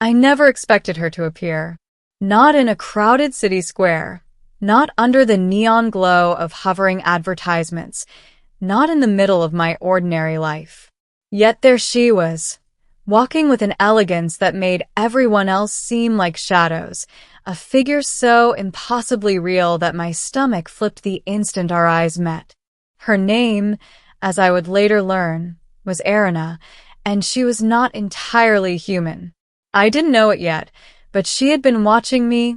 I never expected her to appear. Not in a crowded city square, not under the neon glow of hovering advertisements, not in the middle of my ordinary life. Yet there she was, walking with an elegance that made everyone else seem like shadows, a figure so impossibly real that my stomach flipped the instant our eyes met. Her name, as I would later learn, was Eryna, and she was not entirely human. I didn't know it yet, but she had been watching me,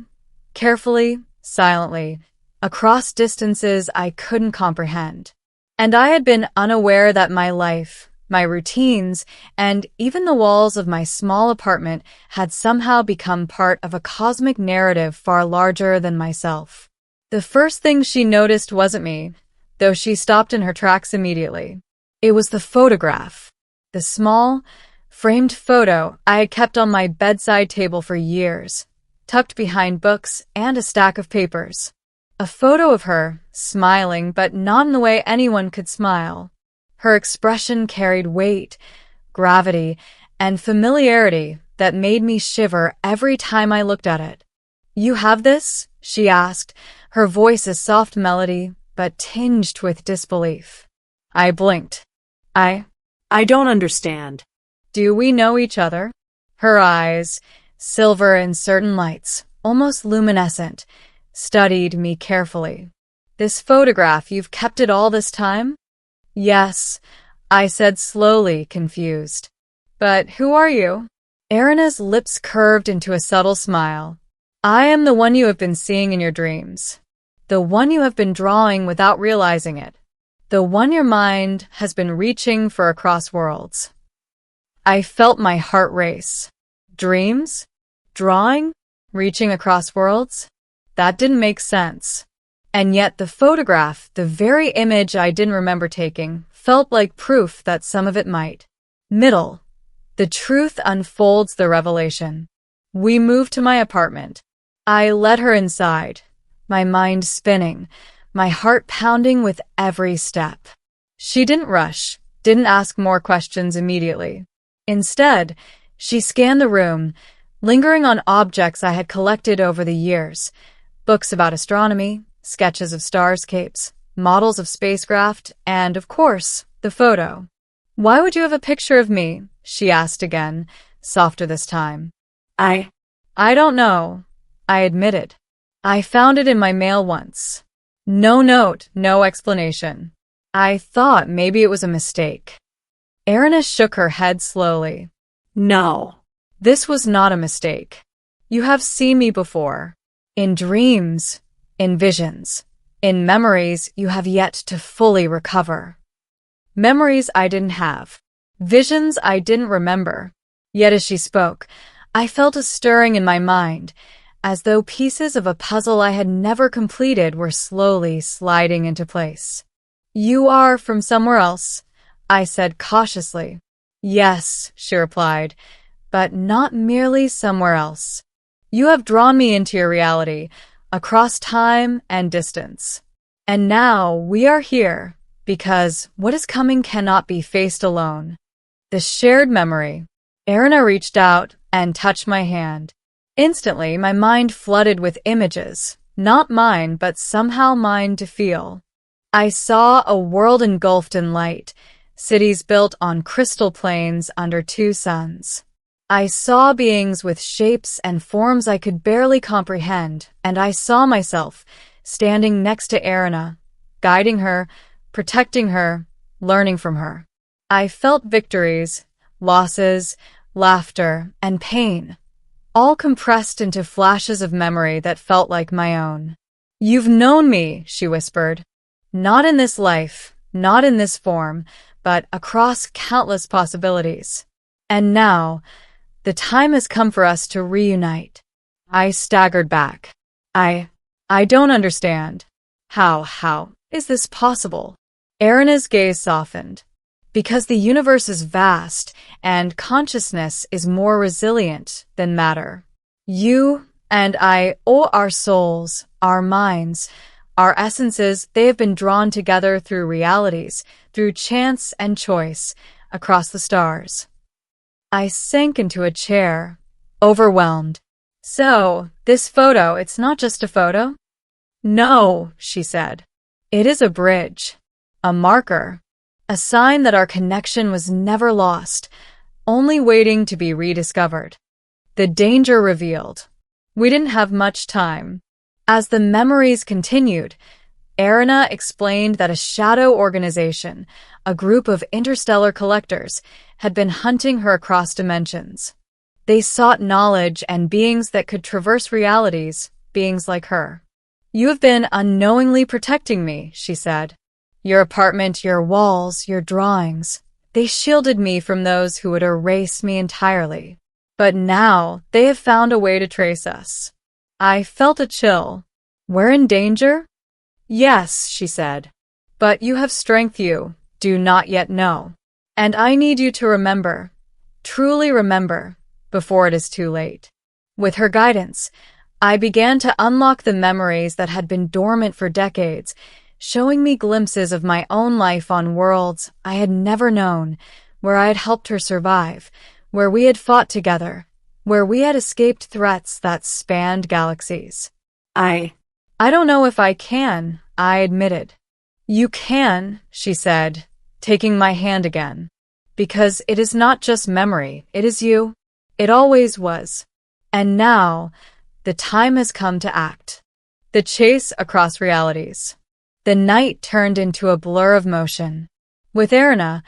carefully, silently, across distances I couldn't comprehend. And I had been unaware that my life, my routines, and even the walls of my small apartment had somehow become part of a cosmic narrative far larger than myself. The first thing she noticed wasn't me, though she stopped in her tracks immediately. It was the photograph. The small, framed photo I had kept on my bedside table for years, tucked behind books and a stack of papers. A photo of her, smiling, but not in the way anyone could smile. Her expression carried weight, gravity, and familiarity that made me shiver every time I looked at it. "You have this?" she asked, her voice a soft melody, but tinged with disbelief. I blinked. I don't understand. Do we know each other? Her eyes, silver in certain lights, almost luminescent, studied me carefully. "This photograph, you've kept it all this time?" "Yes," I said slowly, confused. "But who are you?" Eryna's lips curved into a subtle smile. "I am the one you have been seeing in your dreams. The one you have been drawing without realizing it. The one your mind has been reaching for across worlds." I felt my heart race. Dreams? Drawing? Reaching across worlds? That didn't make sense. And yet the photograph, the very image I didn't remember taking, felt like proof that some of it might. Middle. The truth unfolds the revelation. We moved to my apartment. I led her inside, my mind spinning, my heart pounding with every step. She didn't rush, didn't ask more questions immediately. Instead, she scanned the room, lingering on objects I had collected over the years. Books about astronomy, sketches of starscapes, models of spacecraft, and, of course, the photo. "Why would you have a picture of me?" she asked again, softer this time. I don't know," I admitted. "I found it in my mail once. No note, no explanation. I thought maybe it was a mistake." Eryna shook her head slowly. "No, this was not a mistake. You have seen me before. In dreams, in visions, in memories you have yet to fully recover. Memories I didn't have. Visions I didn't remember." Yet as she spoke, I felt a stirring in my mind, as though pieces of a puzzle I had never completed were slowly sliding into place. "You are from somewhere else," I said cautiously. "Yes," she replied, "but not merely somewhere else. You have drawn me into your reality, across time and distance. And now we are here, because what is coming cannot be faced alone." The shared memory. Eryna reached out and touched my hand. Instantly, my mind flooded with images, not mine, but somehow mine to feel. I saw a world engulfed in light, cities built on crystal plains under two suns. I saw beings with shapes and forms I could barely comprehend, and I saw myself standing next to Eryna, guiding her, protecting her, learning from her. I felt victories, losses, laughter, and pain, all compressed into flashes of memory that felt like my own. "You've known me," she whispered. "Not in this life, not in this form, but across countless possibilities. And now, the time has come for us to reunite." I staggered back. I don't understand. How is this possible?" Eryna's gaze softened. "Because the universe is vast, and consciousness is more resilient than matter. You and I, our souls, our minds, our essences, they have been drawn together through realities, through chance and choice, across the stars." I sank into a chair, overwhelmed. So, this photo, it's not just a photo? No, she said. It is a bridge, a marker, a sign that our connection was never lost, only waiting to be rediscovered. The danger revealed. We didn't have much time. As the memories continued, Eryna explained that a shadow organization, a group of interstellar collectors, had been hunting her across dimensions. They sought knowledge and beings that could traverse realities, beings like her. You have been unknowingly protecting me, she said. Your apartment, your walls, your drawings, they shielded me from those who would erase me entirely. But now they have found a way to trace us. I felt a chill. We're in danger? Yes, she said. But you have strength you do not yet know. And I need you to remember, truly remember, before it is too late. With her guidance, I began to unlock the memories that had been dormant for decades, showing me glimpses of my own life on worlds I had never known, where I had helped her survive, where we had fought together, where we had escaped threats that spanned galaxies. I don't know if I can, I admitted. You can, she said, taking my hand again. Because it is not just memory, it is you. It always was. And now, the time has come to act. The chase across realities. The night turned into a blur of motion. With Eryna,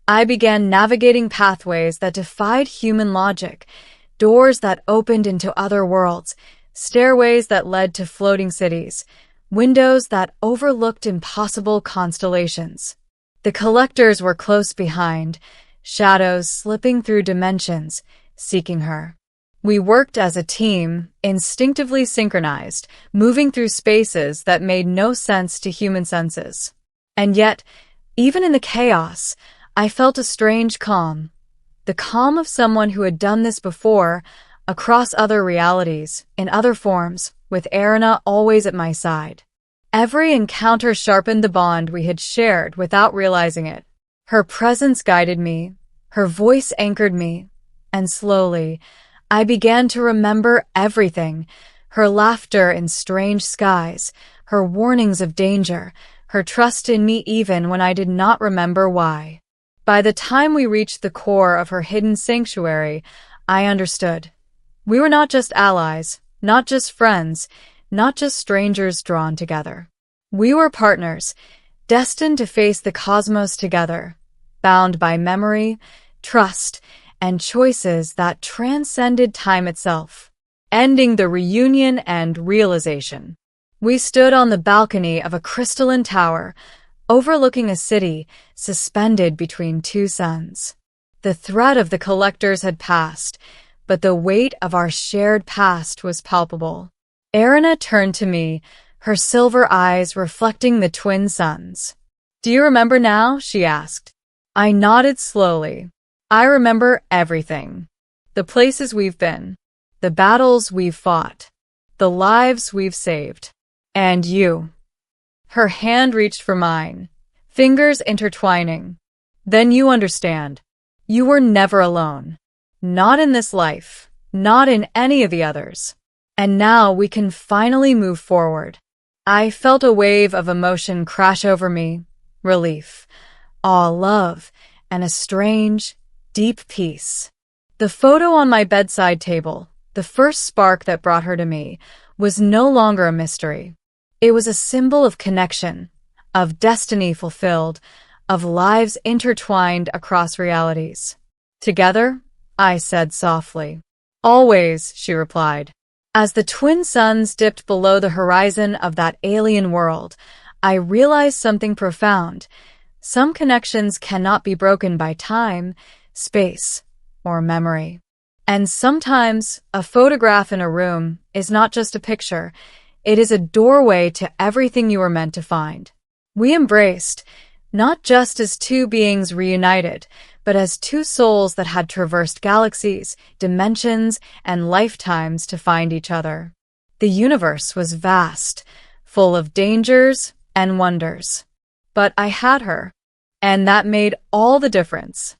I began navigating pathways that defied human logic, doors that opened into other worlds, stairways that led to floating cities, windows that overlooked impossible constellations. The collectors were close behind, shadows slipping through dimensions, seeking her. We worked as a team, instinctively synchronized, moving through spaces that made no sense to human senses. And yet, even in the chaos, I felt a strange calm. The calm of someone who had done this before, across other realities, in other forms, with Eryna always at my side. Every encounter sharpened the bond we had shared without realizing it. Her presence guided me, her voice anchored me, and slowly, I began to remember everything, her laughter in strange skies, her warnings of danger, her trust in me even when I did not remember why. By the time we reached the core of her hidden sanctuary, I understood. We were not just allies, not just friends, not just strangers drawn together. We were partners, destined to face the cosmos together, bound by memory, trust, and choices that transcended time itself, ending the reunion and realization. We stood on the balcony of a crystalline tower, overlooking a city suspended between two suns. The threat of the collectors had passed, but the weight of our shared past was palpable. Eryna turned to me, her silver eyes reflecting the twin suns. Do you remember now? She asked. I nodded slowly. I remember everything. The places we've been, the battles we've fought, the lives we've saved. And you. Her hand reached for mine, fingers intertwining. Then you understand. You were never alone. Not in this life, not in any of the others. And now we can finally move forward. I felt a wave of emotion crash over me, relief, awe, love, and a strange, deep peace. The photo on my bedside table, the first spark that brought her to me, was no longer a mystery. It was a symbol of connection, of destiny fulfilled, of lives intertwined across realities. Together, I said softly. Always, she replied. As the twin suns dipped below the horizon of that alien world, I realized something profound. Some connections cannot be broken by time, space, or memory. And sometimes, a photograph in a room is not just a picture, it is a doorway to everything you were meant to find. We embraced, not just as two beings reunited, but as two souls that had traversed galaxies, dimensions, and lifetimes to find each other. The universe was vast, full of dangers and wonders. But I had her, and that made all the difference.